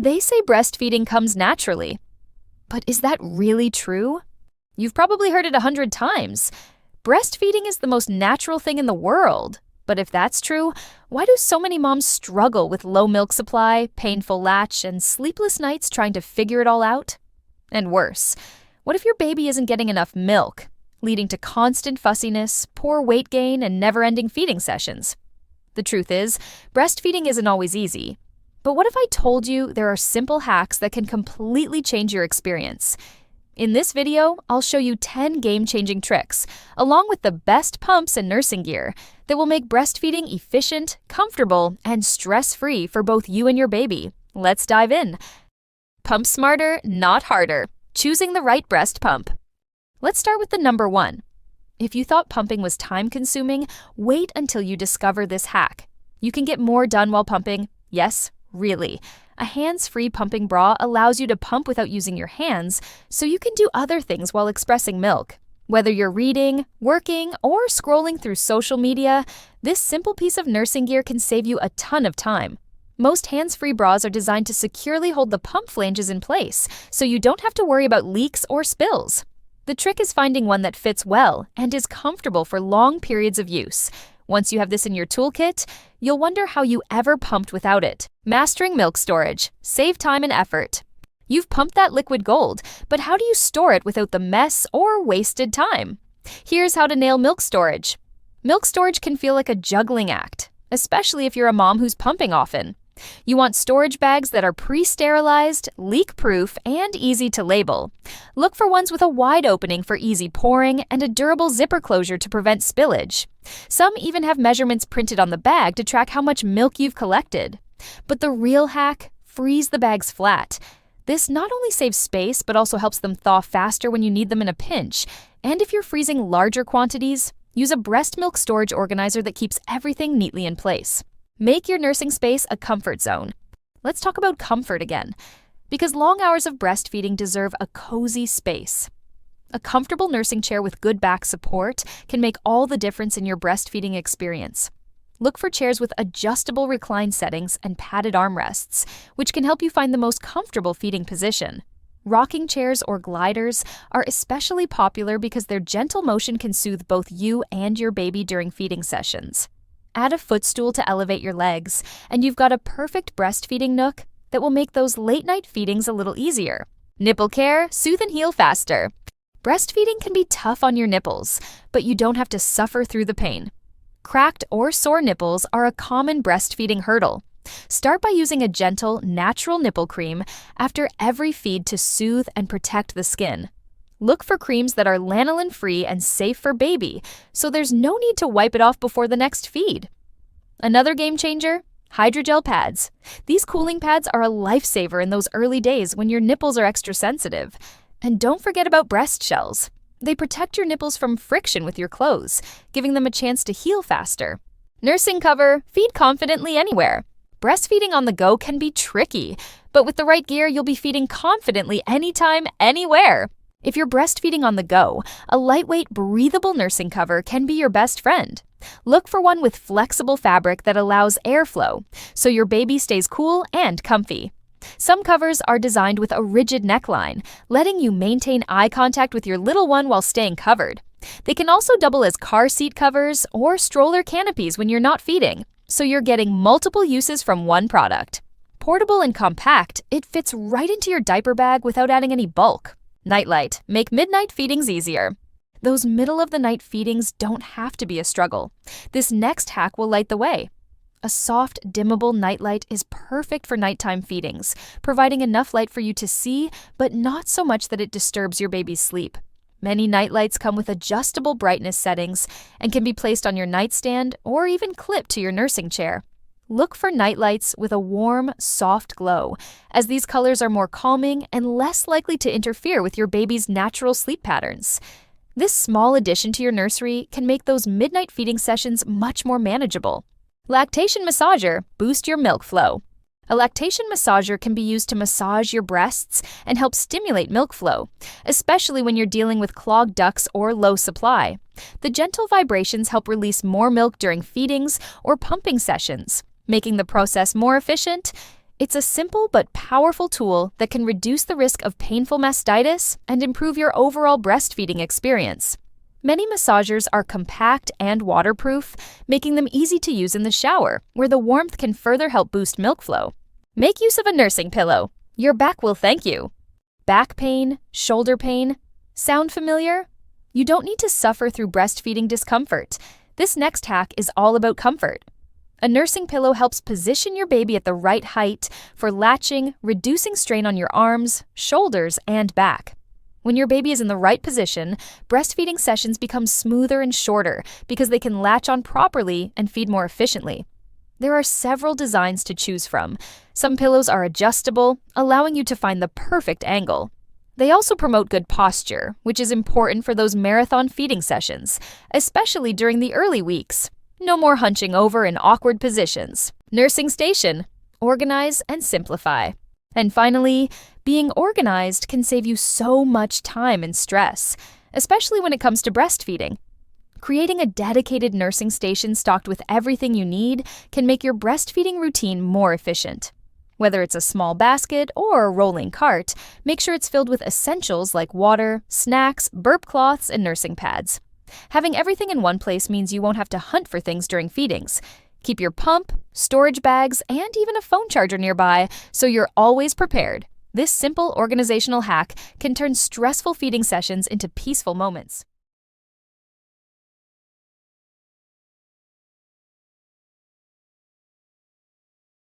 They say breastfeeding comes naturally. But is that really true? You've probably heard it 100 times. Breastfeeding is the most natural thing in the world. But if that's true, why do so many moms struggle with low milk supply, painful latch, and sleepless nights trying to figure it all out? And worse, what if your baby isn't getting enough milk, leading to constant fussiness, poor weight gain, and never-ending feeding sessions? The truth is, breastfeeding isn't always easy. But what if I told you there are simple hacks that can completely change your experience? In this video, I'll show you 10 game-changing tricks, along with the best pumps and nursing gear that will make breastfeeding efficient, comfortable, and stress-free for both you and your baby. Let's dive in. Pump smarter, not harder. Choosing the right breast pump. Let's start with the number 1. If you thought pumping was time-consuming, wait until you discover this hack. You can get more done while pumping. Yes, really. A hands-free pumping bra allows you to pump without using your hands, so you can do other things while expressing milk. Whether you're reading, working, or scrolling through social media, this simple piece of nursing gear can save you a ton of time. Most hands-free bras are designed to securely hold the pump flanges in place, so you don't have to worry about leaks or spills. The trick is finding one that fits well and is comfortable for long periods of use. Once you have this in your toolkit, you'll wonder how you ever pumped without it. Mastering milk storage. Save time and effort. You've pumped that liquid gold, but how do you store it without the mess or wasted time? Here's how to nail milk storage. Milk storage can feel like a juggling act, especially if you're a mom who's pumping often. You want storage bags that are pre-sterilized, leak-proof, and easy to label. Look for ones with a wide opening for easy pouring and a durable zipper closure to prevent spillage. Some even have measurements printed on the bag to track how much milk you've collected. But the real hack? Freeze the bags flat. This not only saves space, but also helps them thaw faster when you need them in a pinch. And if you're freezing larger quantities, use a breast milk storage organizer that keeps everything neatly in place. Make your nursing space a comfort zone. Let's talk about comfort again, because long hours of breastfeeding deserve a cozy space. A comfortable nursing chair with good back support can make all the difference in your breastfeeding experience. Look for chairs with adjustable recline settings and padded armrests, which can help you find the most comfortable feeding position. Rocking chairs or gliders are especially popular because their gentle motion can soothe both you and your baby during feeding sessions. Add a footstool to elevate your legs, and you've got a perfect breastfeeding nook that will make those late-night feedings a little easier. Nipple care, soothe and heal faster. Breastfeeding can be tough on your nipples, but you don't have to suffer through the pain. Cracked or sore nipples are a common breastfeeding hurdle. Start by using a gentle, natural nipple cream after every feed to soothe and protect the skin. Look for creams that are lanolin-free and safe for baby, so there's no need to wipe it off before the next feed. Another game changer? Hydrogel pads. These cooling pads are a lifesaver in those early days when your nipples are extra sensitive. And don't forget about breast shells. They protect your nipples from friction with your clothes, giving them a chance to heal faster. Nursing cover. Feed confidently anywhere. Breastfeeding on the go can be tricky, but with the right gear, you'll be feeding confidently anytime, anywhere. If you're breastfeeding on the go, a lightweight, breathable nursing cover can be your best friend. Look for one with flexible fabric that allows airflow, so your baby stays cool and comfy. Some covers are designed with a rigid neckline, letting you maintain eye contact with your little one while staying covered. They can also double as car seat covers or stroller canopies when you're not feeding, so you're getting multiple uses from one product. Portable and compact, it fits right into your diaper bag without adding any bulk. Nightlight. Make midnight feedings easier. Those middle-of-the-night feedings don't have to be a struggle. This next hack will light the way. A soft, dimmable nightlight is perfect for nighttime feedings, providing enough light for you to see, but not so much that it disturbs your baby's sleep. Many nightlights come with adjustable brightness settings and can be placed on your nightstand or even clipped to your nursing chair. Look for nightlights with a warm, soft glow, as these colors are more calming and less likely to interfere with your baby's natural sleep patterns. This small addition to your nursery can make those midnight feeding sessions much more manageable. Lactation massager. Boost your milk flow. A lactation massager can be used to massage your breasts and help stimulate milk flow, especially when you're dealing with clogged ducts or low supply. The gentle vibrations help release more milk during feedings or pumping sessions, making the process more efficient. It's a simple but powerful tool that can reduce the risk of painful mastitis and improve your overall breastfeeding experience. Many massagers are compact and waterproof, making them easy to use in the shower, where the warmth can further help boost milk flow. Make use of a nursing pillow. Your back will thank you. Back pain, shoulder pain. Sound familiar? You don't need to suffer through breastfeeding discomfort. This next hack is all about comfort. A nursing pillow helps position your baby at the right height for latching, reducing strain on your arms, shoulders, and back. When your baby is in the right position, breastfeeding sessions become smoother and shorter because they can latch on properly and feed more efficiently. There are several designs to choose from. Some pillows are adjustable, allowing you to find the perfect angle. They also promote good posture, which is important for those marathon feeding sessions, especially during the early weeks. No more hunching over in awkward positions. Nursing station. Organize and simplify. And finally, being organized can save you so much time and stress, especially when it comes to breastfeeding. Creating a dedicated nursing station stocked with everything you need can make your breastfeeding routine more efficient. Whether it's a small basket or a rolling cart, make sure it's filled with essentials like water, snacks, burp cloths, and nursing pads. Having everything in one place means you won't have to hunt for things during feedings. Keep your pump, storage bags, and even a phone charger nearby so you're always prepared. This simple organizational hack can turn stressful feeding sessions into peaceful moments.